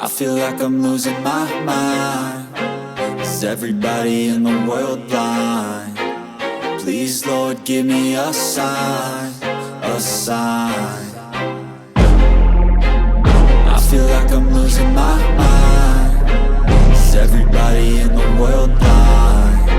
I feel like I'm losing my mind. Is everybody in the world blind? Please, Lord, give me a sign, a sign. I feel like I'm losing my mind. Is everybody in the world blind?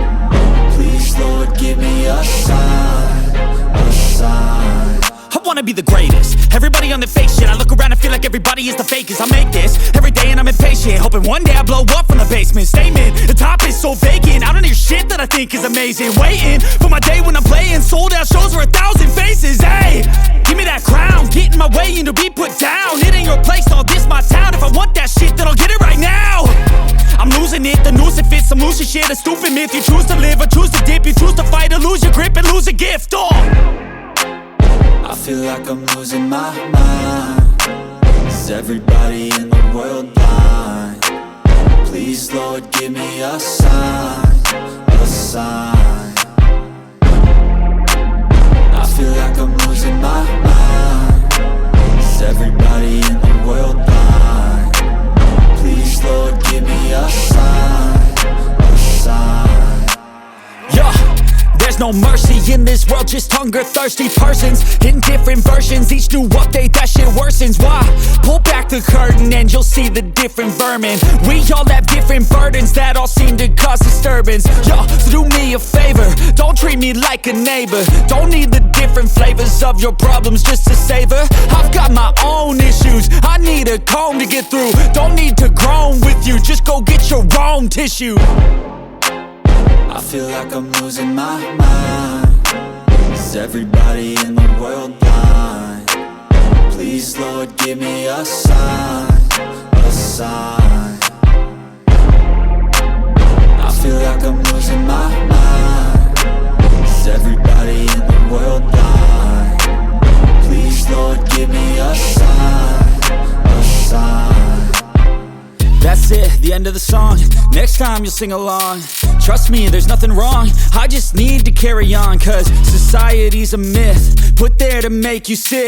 Please, Lord, give me a sign, a sign. I wanna be the greatest. Everybody on the fake shit. I look around and feel like everybody is the fakest. I make this every day and I'm impatient, hoping one day I blow up from the basement. Statement, the top is so vacant. I don't hear shit that I think is amazing. Waiting for my day when I'm playing sold out shows for 1,000 faces. Hey, give me that crown, get in my way and to be put down. It ain't your place, all this my town. If I want that shit, then I'll get it right now. I'm losing it, the noose it fits. I'm losing shit, a stupid myth. You choose to live or choose to dip. You choose to fight or lose your grip and lose a gift. I feel like I'm losing my mind. Is everybody in the world blind? Please, Lord, give me a sign, a sign. I feel like I'm losing my mind. Is everybody in the world blind? Please, Lord, give me a sign, a sign. Yeah. There's no mercy in this world, just hunger-thirsty persons in different versions. Each new update, that shit worsens. Why? Pull back the curtain and you'll see the different vermin. We all have different burdens that all seem to cause disturbance. Yo, so do me a favor, don't treat me like a neighbor. Don't need the different flavors of your problems just to savor. I've got my own issues, I need a comb to get through. Don't need to groan with you, just go get your own tissue. I feel like I'm losing my mind. Is everybody in the world blind? Please, Lord, give me a sign, a sign. I feel like I'm losing my mind. Is everybody in the world blind? Please, Lord, give me a sign, a sign. That's it, the end of the song. Next time you'll sing along. Trust me, there's nothing wrong. I just need to carry on, cause society's a myth put there to make you sick.